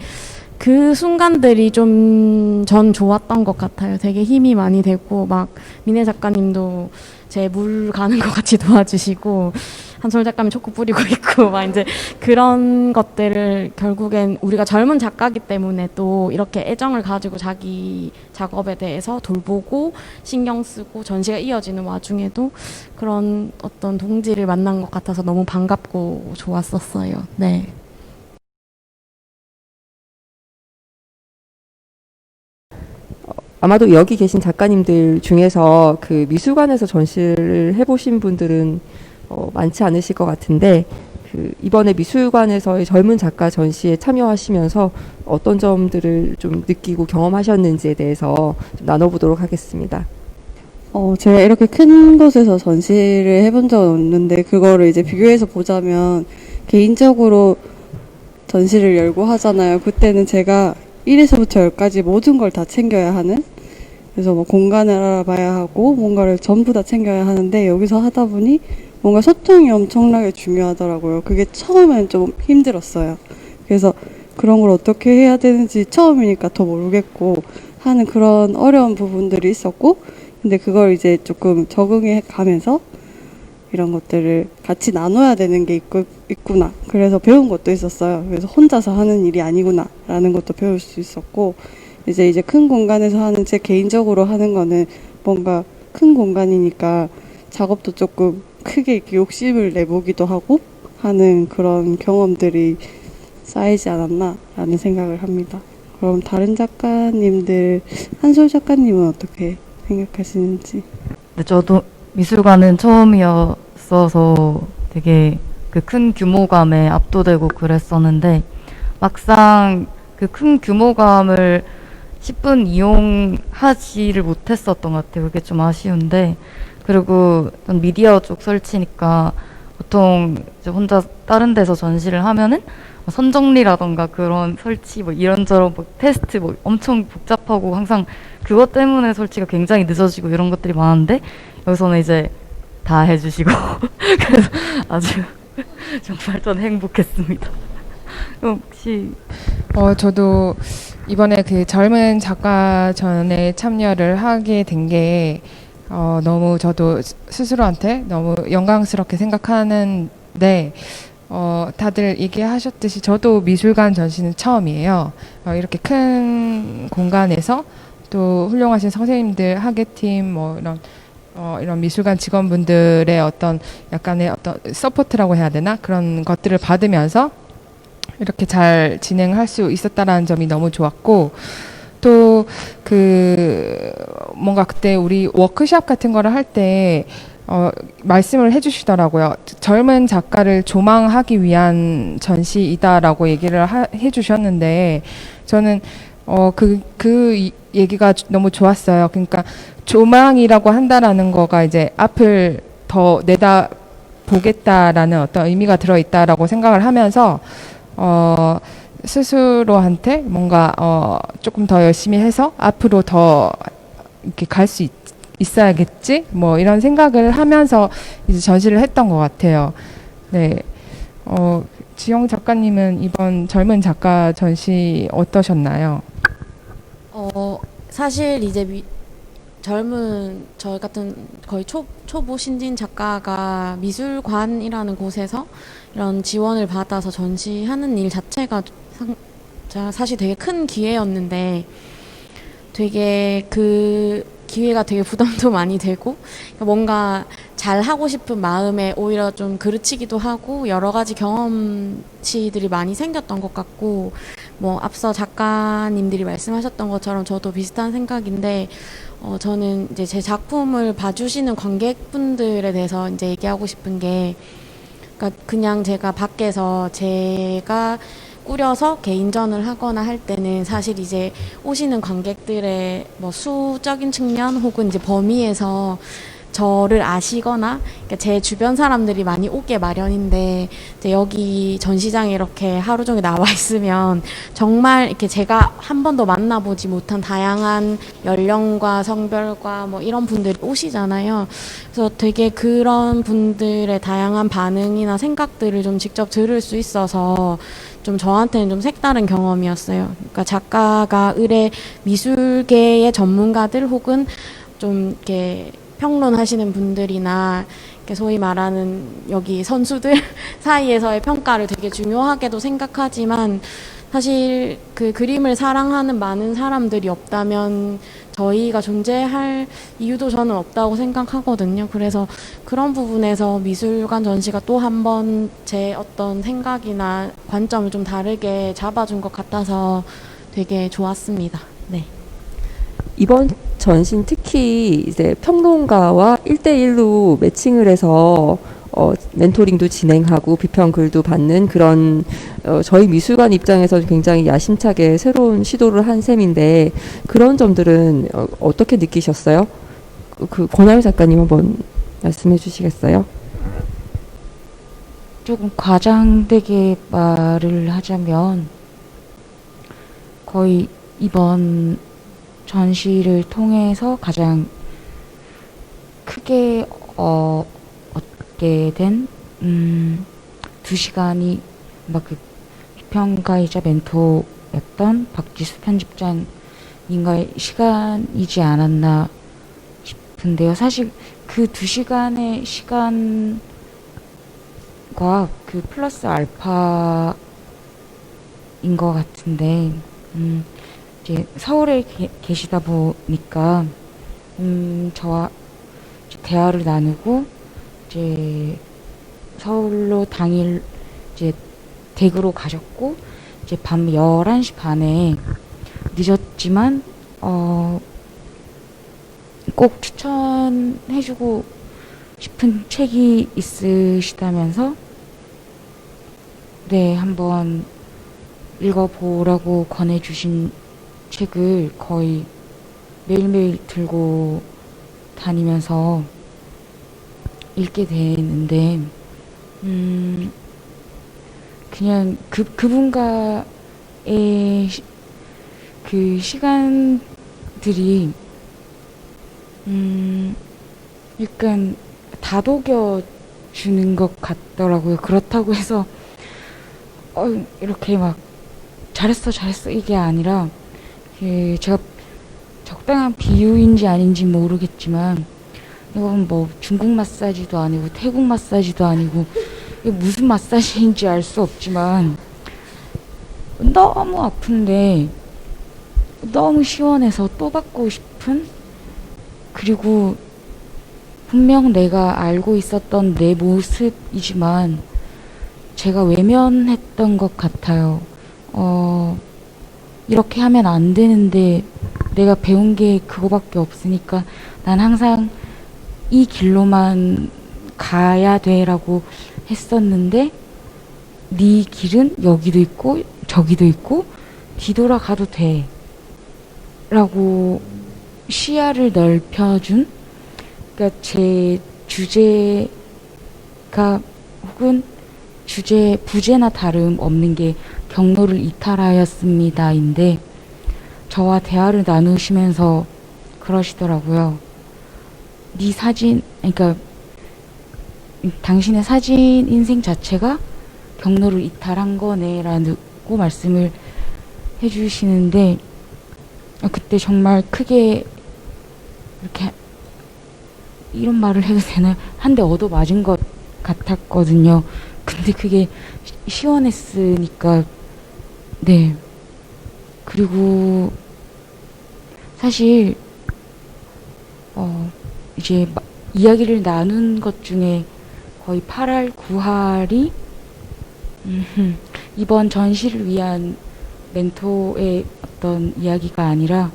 그 순간들이 좀 전 좋았던 것 같아요. 되게 힘이 많이 되고 막 민혜 작가님도 제 물 가는 것 같이 도와주시고 한솔 작가님 초코 뿌리고 있고 막 이제 그런 것들을 결국엔 우리가 젊은 작가기 때문에 또 이렇게 애정을 가지고 자기 작업에 대해서 돌보고 신경 쓰고 전시가 이어지는 와중에도 그런 어떤 동지를 만난 것 같아서 너무 반갑고 좋았었어요. 네. 아마도 여기 계신 작가님들 중에서 그 미술관에서 전시를 해보신 분들은 많지 않으실 것 같은데 그 이번에 미술관에서의 젊은 작가 전시에 참여하시면서 어떤 점들을 좀 느끼고 경험하셨는지에 대해서 좀 나눠보도록 하겠습니다. 제가 이렇게 큰 곳에서 전시를 해본 적은 없는데 그거를 이제 비교해서 보자면 개인적으로 전시를 열고 하잖아요. 그때는 제가 1에서부터 10까지 모든 걸 다 챙겨야 하는, 그래서 뭐 공간을 알아봐야 하고 뭔가를 전부 다 챙겨야 하는데 여기서 하다 보니 뭔가 소통이 엄청나게 중요하더라고요. 그게 처음엔 좀 힘들었어요. 그래서 그런 걸 어떻게 해야 되는지 처음이니까 더 모르겠고 하는 그런 어려운 부분들이 있었고, 근데 그걸 이제 조금 적응해 가면서 이런 것들을 같이 나눠야 되는 게 있구나. 그래서 배운 것도 있었어요. 그래서 혼자서 하는 일이 아니구나 라는 것도 배울 수 있었고, 이제 큰 공간에서 하는 제 개인적으로 하는 거는 뭔가 큰 공간이니까 작업도 조금 크게 이렇게 욕심을 내보기도 하고 하는 그런 경험들이 쌓이지 않았나 라는 생각을 합니다. 그럼 다른 작가님들, 한솔 작가님은 어떻게 생각하시는지? 네, 저도 미술관은 처음이었어서 되게 그 큰 규모감에 압도되고 그랬었는데 막상 그 큰 규모감을 10분 이용하지를 못했었던 것 같아요. 그게 좀 아쉬운데, 그리고 전 미디어 쪽 설치니까 보통 이제 혼자 다른 데서 전시를 하면은 선정리라던가 그런 설치 뭐 이런저런 뭐 테스트 뭐 엄청 복잡하고 항상 그것 때문에 설치가 굉장히 늦어지고 이런 것들이 많은데 여기서는 이제 다 해주시고 그래서 아주 정말 전 행복했습니다. 혹시 저도 이번에 그 젊은 작가전에 참여를 하게 된 게 너무 저도 스스로한테 너무 영광스럽게 생각하는데 다들 얘기하셨듯이 저도 미술관 전시는 처음이에요. 이렇게 큰 공간에서 또 훌륭하신 선생님들, 학예팀 뭐 이런 이런 미술관 직원분들의 어떤 약간의 어떤 서포트라고 해야 되나? 그런 것들을 받으면서 이렇게 잘 진행할 수 있었다라는 점이 너무 좋았고, 또 뭔가 그때 우리 워크숍 같은 거를 할 때 말씀을 해주시더라고요. 젊은 작가를 조망하기 위한 전시이다라고 얘기를 해주셨는데, 저는 그 얘기가 너무 좋았어요. 그러니까 조망이라고 한다라는 거가 이제 앞을 더 내다 보겠다라는 어떤 의미가 들어있다라고 생각을 하면서 스스로한테 뭔가 조금 더 열심히 해서 앞으로 더 이렇게 갈 수 있어야겠지? 뭐 이런 생각을 하면서 이제 전시를 했던 것 같아요. 네. 지영 작가님은 이번 젊은 작가 전시 어떠셨나요? 사실 이제 저희 같은 거의 초보 신진 작가가 미술관이라는 곳에서 이런 지원을 받아서 전시하는 일 자체가 사실 되게 큰 기회였는데, 되게 그 기회가 되게 부담도 많이 되고, 뭔가 잘 하고 싶은 마음에 오히려 좀 그르치기도 하고, 여러 가지 경험치들이 많이 생겼던 것 같고, 뭐 앞서 작가님들이 말씀하셨던 것처럼 저도 비슷한 생각인데, 저는 이제 제 작품을 봐주시는 관객분들에 대해서 이제 얘기하고 싶은 게, 그러니까 그냥 제가 밖에서 제가 꾸려서 개인전을 하거나 할 때는 사실 이제 오시는 관객들의 뭐 수적인 측면 혹은 이제 범위에서 저를 아시거나, 그러니까 제 주변 사람들이 많이 오게 마련인데, 이제 여기 전시장에 이렇게 하루 종일 나와 있으면 정말 이렇게 제가 한 번도 만나보지 못한 다양한 연령과 성별과 뭐 이런 분들이 오시잖아요. 그래서 되게 그런 분들의 다양한 반응이나 생각들을 좀 직접 들을 수 있어서 좀 저한테는 좀 색다른 경험이었어요. 그러니까 작가가 의뢰 미술계의 전문가들 혹은 좀 이렇게 평론하시는 분들이나 소위 말하는 여기 선수들 사이에서의 평가를 되게 중요하게도 생각하지만, 사실 그 그림을 사랑하는 많은 사람들이 없다면 저희가 존재할 이유도 저는 없다고 생각하거든요. 그래서 그런 부분에서 미술관 전시가 또 한 번 제 어떤 생각이나 관점을 좀 다르게 잡아준 것 같아서 되게 좋았습니다. 네. 이번 전신 특히 이제 평론가와 1대1로 매칭을 해서 멘토링도 진행하고 비평 글도 받는 그런 저희 미술관 입장에서 굉장히 야심차게 새로운 시도를 한 셈인데, 그런 점들은 어떻게 느끼셨어요? 그 권하유 작가님 한번 말씀해 주시겠어요? 조금 과장되게 말을 하자면 거의 이번 전시를 통해서 가장 크게 얻게 된 2시간이 막 그 비평가이자 멘토였던 박지수 편집장님과의 시간이지 않았나 싶은데요. 사실 그 2시간의 시간과 그 플러스 알파인 것 같은데, 이제 서울에 계시다 보니까 저와 이제 대화를 나누고, 이제 서울로 당일 이제 댁으로 가셨고, 이제 밤 11시 반에 늦었지만 꼭 추천해주고 싶은 책이 있으시다면서 네, 한번 읽어보라고 권해주신 책을 거의 매일매일 들고 다니면서 읽게 되는데, 그냥 그분과의 그 시간들이 약간 다독여주는 것 같더라고요. 그렇다고 해서 이렇게 막 잘했어 이게 아니라, 제가 적당한 비유인지 아닌지 모르겠지만, 이건 뭐 중국 마사지도 아니고 태국 마사지도 아니고 이게 무슨 마사지인지 알 수 없지만 너무 아픈데 너무 시원해서 또 받고 싶은, 그리고 분명 내가 알고 있었던 내 모습이지만 제가 외면했던 것 같아요. 이렇게 하면 안 되는데 내가 배운 게 그거밖에 없으니까 난 항상 이 길로만 가야 돼라고 했었는데 네 길은 여기도 있고 저기도 있고 뒤돌아가도 돼 라고 시야를 넓혀준, 그러니까 제 주제가 혹은 부제나 다름 없는 게 경로를 이탈하였습니다인데 저와 대화를 나누시면서 그러시더라고요. 네 사진, 그러니까 당신의 사진 인생 자체가 경로를 이탈한 거네라고 말씀을 해주시는데 그때 정말 크게 이렇게 이런 말을 해도 되나 한 대 얻어 맞은 것 같았거든요. 근데 그게 시원했으니까. 네. 그리고 사실 이제 이야기를 나눈 것 중에 거의 8할, 9할이 이번 전시를 위한 멘토의 어떤 이야기가 아니라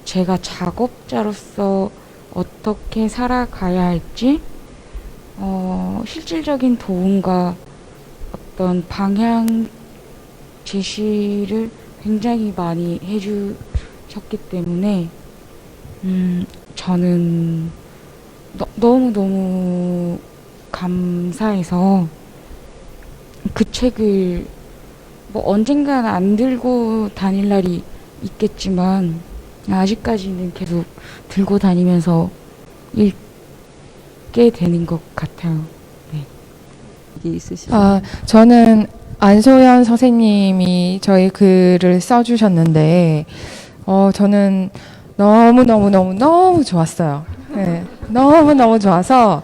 제가 작업자로서 어떻게 살아가야 할지 실질적인 도움과 어떤 방향 제시를 굉장히 많이 해주셨기 때문에 저는 너무너무 감사해서 그 책을 뭐 언젠가는 안 들고 다닐 날이 있겠지만 아직까지는 계속 들고 다니면서 읽게 되는 것 같아요. 네. 이게 있으시죠? 저는 안소연 선생님이 저희 글을 써주셨는데, 저는 너무 좋았어요. 네, 너무 좋아서,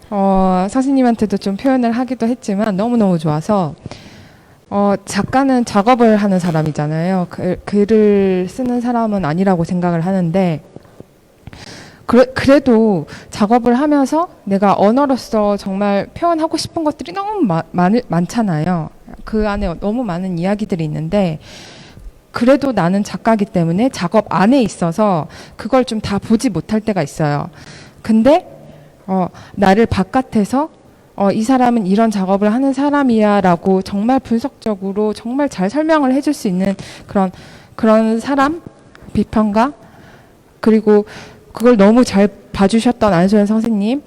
선생님한테도 좀 표현을 하기도 했지만, 너무 좋아서, 작가는 작업을 하는 사람이잖아요. 글을 쓰는 사람은 아니라고 생각을 하는데, 그래도 작업을 하면서 내가 언어로서 정말 표현하고 싶은 것들이 너무 많잖아요. 그 안에 너무 많은 이야기들이 있는데 그래도 나는 작가이기 때문에 작업 안에 있어서 그걸 좀 다 보지 못할 때가 있어요. 근데 나를 바깥에서 이 사람은 이런 작업을 하는 사람이야 라고 정말 분석적으로 정말 잘 설명을 해줄 수 있는 그런 사람, 비평가, 그리고 그걸 너무 잘 봐주셨던 안소연 선생님.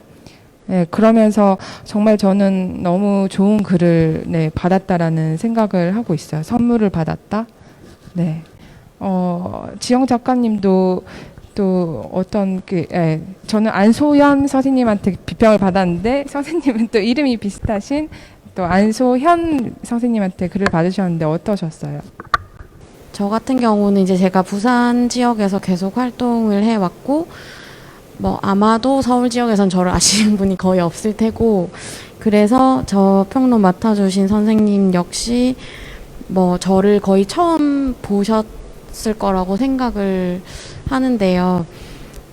네, 그러면서 정말 저는 너무 좋은 글을 받았다라는 생각을 하고 있어요. 선물을 받았다. 네. 지영 작가님도 또 어떤 저는 안소연 선생님한테 비평을 받았는데 선생님은 또 이름이 비슷하신 또 안소현 선생님한테 글을 받으셨는데 어떠셨어요? 저 같은 경우는 이제 제가 부산 지역에서 계속 활동을 해왔고, 뭐 아마도 서울 지역에선 저를 아시는 분이 거의 없을 테고, 그래서 저 평론 맡아주신 선생님 역시 뭐 저를 거의 처음 보셨을 거라고 생각을 하는데요.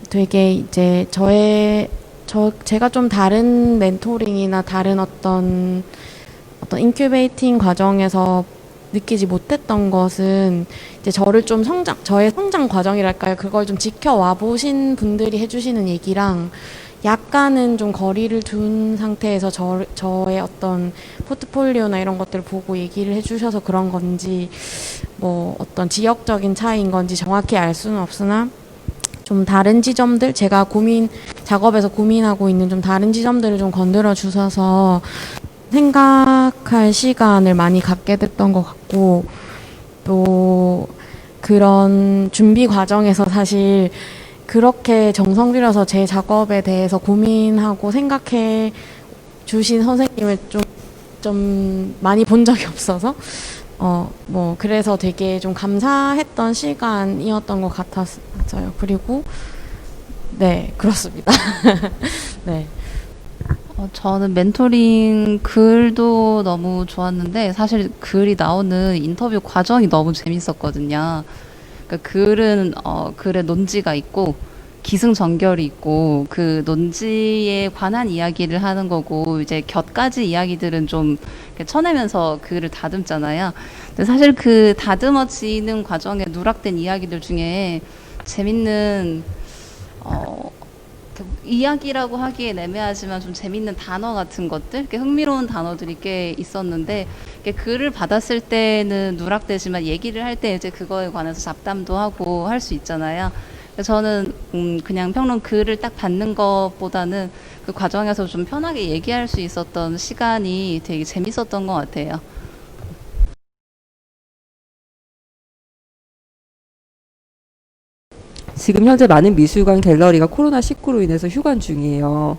되게 이제 제가 좀 다른 멘토링이나 다른 어떤 인큐베이팅 과정에서 느끼지 못했던 것은 이제 저를 좀 저의 성장 과정이랄까요? 그걸 좀 지켜와 보신 분들이 해주시는 얘기랑 약간은 좀 거리를 둔 상태에서 저의 어떤 포트폴리오나 이런 것들을 보고 얘기를 해주셔서 그런 건지, 뭐 어떤 지역적인 차이인 건지 정확히 알 수는 없으나 좀 다른 지점들, 제가 작업에서 고민하고 있는 좀 다른 지점들을 좀 건드려 주셔서 생각할 시간을 많이 갖게 됐던 것 같고, 또 그런 준비 과정에서 사실 그렇게 정성 들여서 제 작업에 대해서 고민하고 생각해 주신 선생님을 좀 많이 본 적이 없어서 뭐 그래서 되게 좀 감사했던 시간이었던 것 같았어요. 그리고 네, 그렇습니다. 네. 저는 멘토링 글도 너무 좋았는데 사실 글이 나오는 인터뷰 과정이 너무 재밌었거든요. 그러니까 글은 글에 논지가 있고 기승전결이 있고 그 논지에 관한 이야기를 하는 거고 이제 곁가지 이야기들은 좀 이렇게 쳐내면서 글을 다듬잖아요. 근데 사실 그 다듬어지는 과정에 누락된 이야기들 중에 재밌는 그 이야기라고 하기엔 애매하지만 좀 재밌는 단어 같은 것들, 이렇게 흥미로운 단어들이 꽤 있었는데 이렇게 글을 받았을 때는 누락되지만 얘기를 할 때 이제 그거에 관해서 잡담도 하고 할 수 있잖아요. 그래서 저는 그냥 평론 글을 딱 받는 것보다는 그 과정에서 좀 편하게 얘기할 수 있었던 시간이 되게 재밌었던 것 같아요. 지금 현재 많은 미술관 갤러리가 코로나19로 인해서 휴관 중이에요.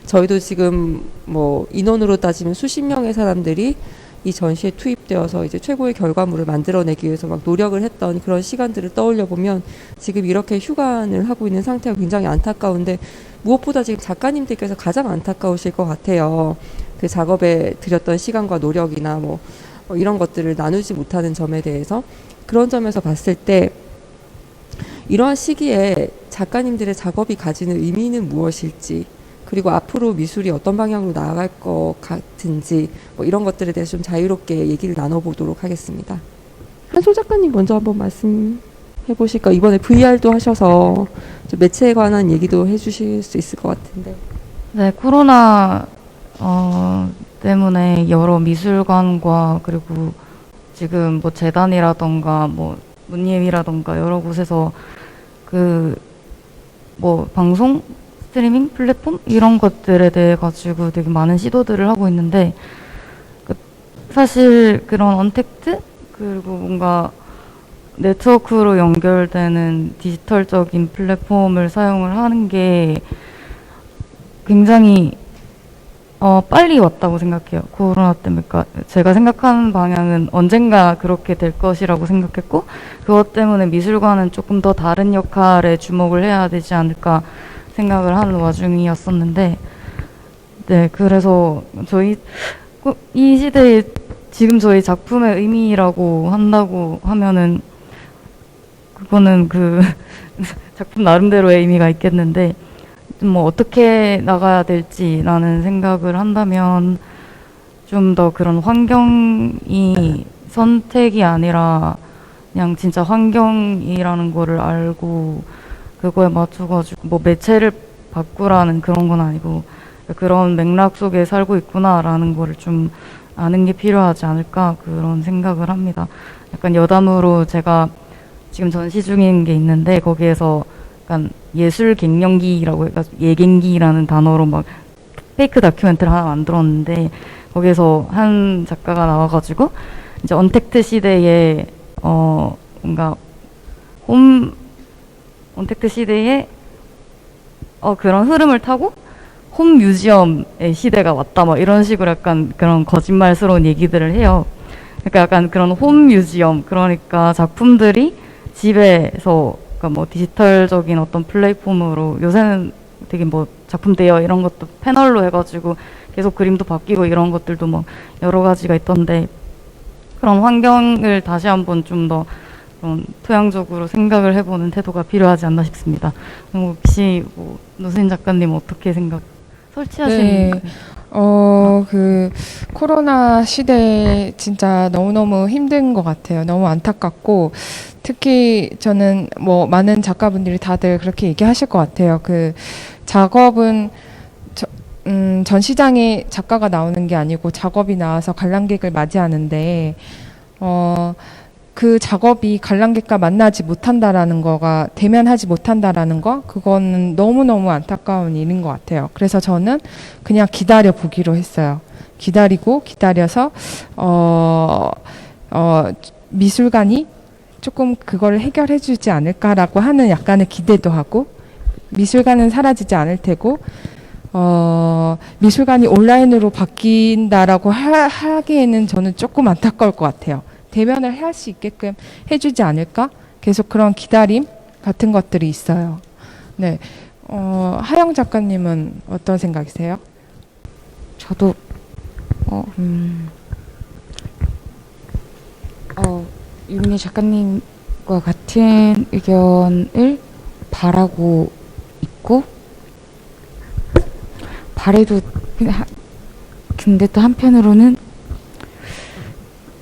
저희도 지금 뭐 인원으로 따지면 수십 명의 사람들이 이 전시에 투입되어서 이제 최고의 결과물을 만들어내기 위해서 막 노력을 했던 그런 시간들을 떠올려 보면 지금 이렇게 휴관을 하고 있는 상태가 굉장히 안타까운데, 무엇보다 지금 작가님들께서 가장 안타까우실 것 같아요. 그 작업에 들였던 시간과 노력이나 뭐 이런 것들을 나누지 못하는 점에 대해서. 그런 점에서 봤을 때 이러한 시기에 작가님들의 작업이 가지는 의미는 무엇일지, 그리고 앞으로 미술이 어떤 방향으로 나아갈 것 같은지, 뭐 이런 것들에 대해서 좀 자유롭게 얘기를 나눠보도록 하겠습니다. 한솔 작가님 먼저 한번 말씀해 보실까요? 이번에 VR도 하셔서 좀 매체에 관한 얘기도 해주실 수 있을 것 같은데. 네, 코로나 때문에 여러 미술관과 그리고 지금 뭐 재단이라던가 뭐 문예위라던가 여러 곳에서 그 뭐 방송 스트리밍 플랫폼 이런 것들에 대해 가지고 되게 많은 시도들을 하고 있는데, 사실 그런 언택트 그리고 뭔가 네트워크로 연결되는 디지털적인 플랫폼을 사용을 하는 게 굉장히 빨리 왔다고 생각해요. 코로나 때문에. 그러니까 제가 생각하는 방향은 언젠가 그렇게 될 것이라고 생각했고, 그것 때문에 미술관은 조금 더 다른 역할에 주목을 해야 되지 않을까 생각을 하는 와중이었었는데, 네, 그래서 저희 이 시대에 지금 저희 작품의 의미라고 한다고 하면은 그거는 그 작품 나름대로의 의미가 있겠는데, 뭐 어떻게 나가야 될지라는 생각을 한다면 좀 더 그런 환경이 선택이 아니라 그냥 진짜 환경이라는 거를 알고 그거에 맞춰가지고 뭐 매체를 바꾸라는 그런 건 아니고 그런 맥락 속에 살고 있구나라는 거를 좀 아는 게 필요하지 않을까 그런 생각을 합니다. 약간 여담으로 제가 지금 전시 중인 게 있는데 거기에서 약간 예술 갱년기라고 해가지고 예갱기라는 단어로 막 페이크 다큐멘터리 하나 만들었는데, 거기에서 한 작가가 나와가지고 이제 언택트 시대에 뭔가 언택트 시대에 그런 흐름을 타고 홈 뮤지엄의 시대가 왔다 뭐 이런 식으로 약간 그런 거짓말스러운 얘기들을 해요. 그러니까 약간 그런 홈 뮤지엄, 그러니까 작품들이 집에서 그러니까 뭐 디지털적인 어떤 플랫폼으로, 요새는 되게 뭐 작품 대여 이런 것도 패널로 해가지고 계속 그림도 바뀌고 이런 것들도 뭐 여러 가지가 있던데, 그런 환경을 다시 한번 좀 더 그런 토양적으로 생각을 해보는 태도가 필요하지 않나 싶습니다. 혹시 뭐 노수인 작가님 어떻게 설치하시는 네. 건가요? 그 코로나 시대에 진짜 너무너무 힘든 것 같아요. 너무 안타깝고, 특히 저는 뭐 많은 작가분들이 다들 그렇게 얘기하실 것 같아요. 그 작업은 전시장에 작가가 나오는 게 아니고 작업이 나와서 관람객을 맞이하는데, 그 작업이 관람객과 만나지 못한다라는 거가, 대면하지 못한다라는 거, 그거는 너무너무 안타까운 일인 것 같아요. 그래서 저는 그냥 기다려 보기로 했어요. 기다려서, 미술관이 조금 그걸 해결해 주지 않을까라고 하는 약간의 기대도 하고, 미술관은 사라지지 않을 테고, 미술관이 온라인으로 바뀐다라고 하기에는 저는 조금 안타까울 것 같아요. 대면을 할 수 있게끔 해주지 않을까? 계속 그런 기다림 같은 것들이 있어요. 네. 하영 작가님은 어떤 생각이세요? 저도 유민희 작가님과 같은 의견을 바라고 있고 바래도 근데 또 한편으로는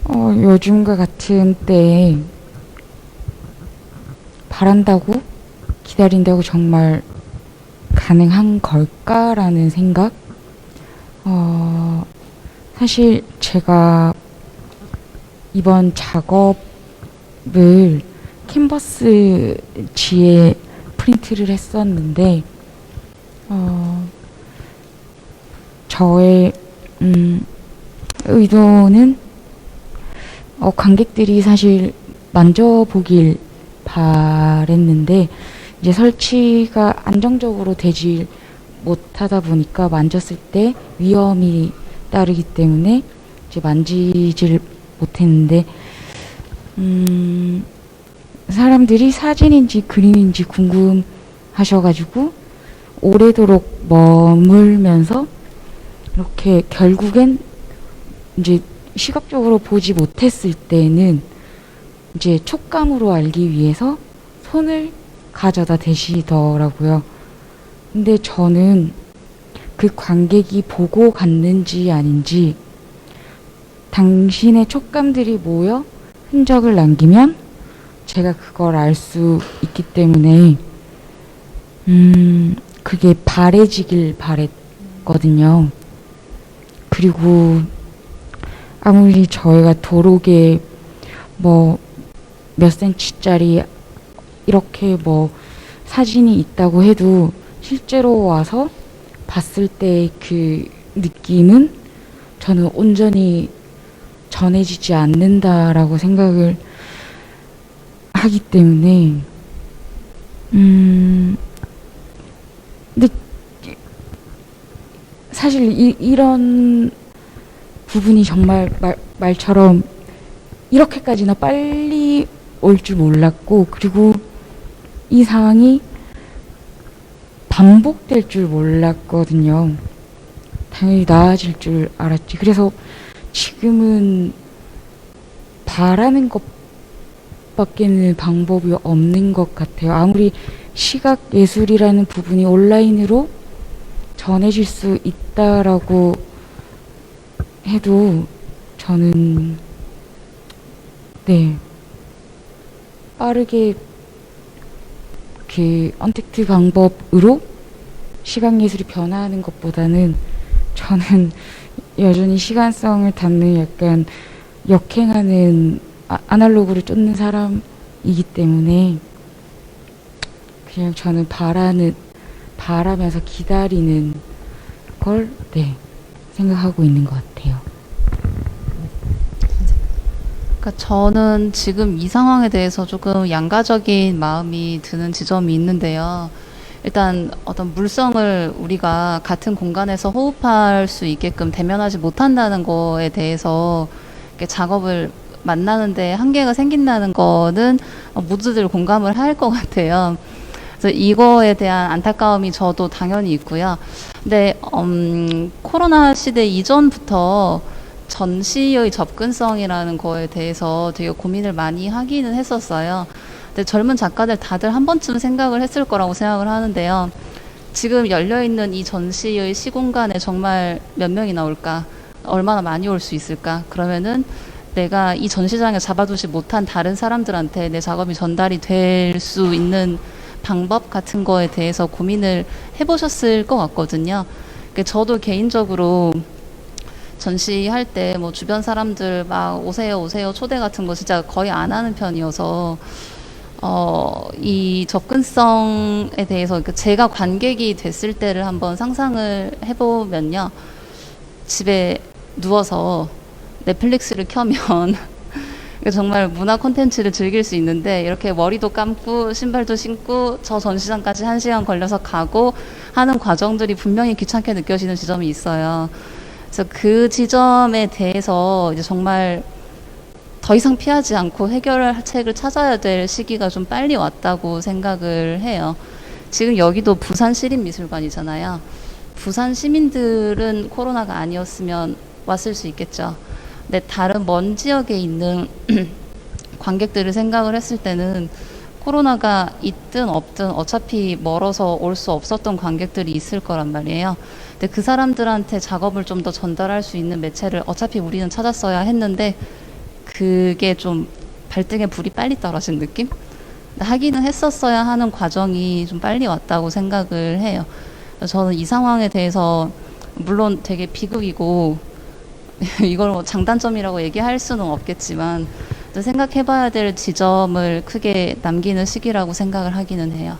요즘과 같은 때에 바란다고 기다린다고 정말 가능한 걸까라는 생각. 사실 제가 이번 작업을 캔버스 지에 프린트를 했었는데 저의 의도는 관객들이 사실 만져보길 바랬는데 이제 설치가 안정적으로 되지 못하다 보니까 만졌을 때 위험이 따르기 때문에 이제 만지질 못했는데 사람들이 사진인지 그림인지 궁금하셔가지고 오래도록 머물면서 이렇게 결국엔 이제 시각적으로 보지 못했을 때는 이제 촉감으로 알기 위해서 손을 가져다 대시더라고요. 근데 저는 그 관객이 보고 갔는지 아닌지 당신의 촉감들이 모여 흔적을 남기면 제가 그걸 알 수 있기 때문에 그게 바래지길 바랬거든요. 그리고 아무리 저희가 도록에 뭐 몇 센치짜리 이렇게 뭐 사진이 있다고 해도 실제로 와서 봤을 때 그 느낌은 저는 온전히 전해지지 않는다라고 생각을 하기 때문에 근데 사실 이런 부분이 정말 말처럼 이렇게까지나 빨리 올 줄 몰랐고 그리고 이 상황이 반복될 줄 몰랐거든요. 당연히 나아질 줄 알았지. 그래서 지금은 바라는 것밖에는 방법이 없는 것 같아요. 아무리 시각 예술이라는 부분이 온라인으로 전해질 수 있다라고 해도 저는 빠르게 그 언택트 방법으로 시각 예술이 변화하는 것보다는 저는 여전히 시간성을 담는 약간 역행하는 아날로그를 쫓는 사람이기 때문에 그냥 저는 바라면서 기다리는 걸 생각하고 있는 것 같아요. 그러니까 저는 지금 이 상황에 대해서 조금 양가적인 마음이 드는 지점이 있는데요. 일단 어떤 물성을 우리가 같은 공간에서 호흡할 수 있게끔 대면하지 못한다는 거에 대해서 이렇게 작업을 만나는데 한계가 생긴다는 거는 모두들 공감을 할 것 같아요. 그래서 이거에 대한 안타까움이 저도 당연히 있고요. 근데 코로나 시대 이전부터 전시의 접근성이라는 거에 대해서 되게 고민을 많이 하기는 했었어요. 근데 젊은 작가들 다들 한 번쯤 생각을 했을 거라고 생각을 하는데요. 지금 열려있는 이 전시의 시공간에 정말 몇 명이 나올까? 얼마나 많이 올 수 있을까? 그러면은 내가 이 전시장에 잡아두지 못한 다른 사람들한테 내 작업이 전달이 될 수 있는 방법 같은 거에 대해서 고민을 해보셨을 것 같거든요. 그러니까 저도 개인적으로 전시할 때 뭐 주변 사람들 막 오세요 초대 같은 거 진짜 거의 안 하는 편이어서 이 접근성에 대해서 그러니까 제가 관객이 됐을 때를 한번 상상을 해보면요. 집에 누워서 넷플릭스를 켜면 정말 문화 콘텐츠를 즐길 수 있는데 이렇게 머리도 감고 신발도 신고 저 전시장까지 1시간 걸려서 가고 하는 과정들이 분명히 귀찮게 느껴지는 지점이 있어요. 그래서 그 지점에 대해서 이제 정말 더 이상 피하지 않고 해결할 책을 찾아야 될 시기가 좀 빨리 왔다고 생각을 해요. 지금 여기도 부산시립미술관이잖아요. 부산 시민들은 코로나가 아니었으면 왔을 수 있겠죠. 근데 다른 먼 지역에 있는 관객들을 생각을 했을 때는 코로나가 있든 없든 어차피 멀어서 올 수 없었던 관객들이 있을 거란 말이에요. 근데 그 사람들한테 작업을 좀 더 전달할 수 있는 매체를 어차피 우리는 찾았어야 했는데 그게 좀 발등에 불이 빨리 떨어진 느낌? 하기는 했었어야 하는 과정이 좀 빨리 왔다고 생각을 해요. 저는 이 상황에 대해서 물론 되게 비극이고 이걸 뭐 장단점이라고 얘기할 수는 없겠지만 생각해봐야 될 지점을 크게 남기는 시기라고 생각을 하기는 해요.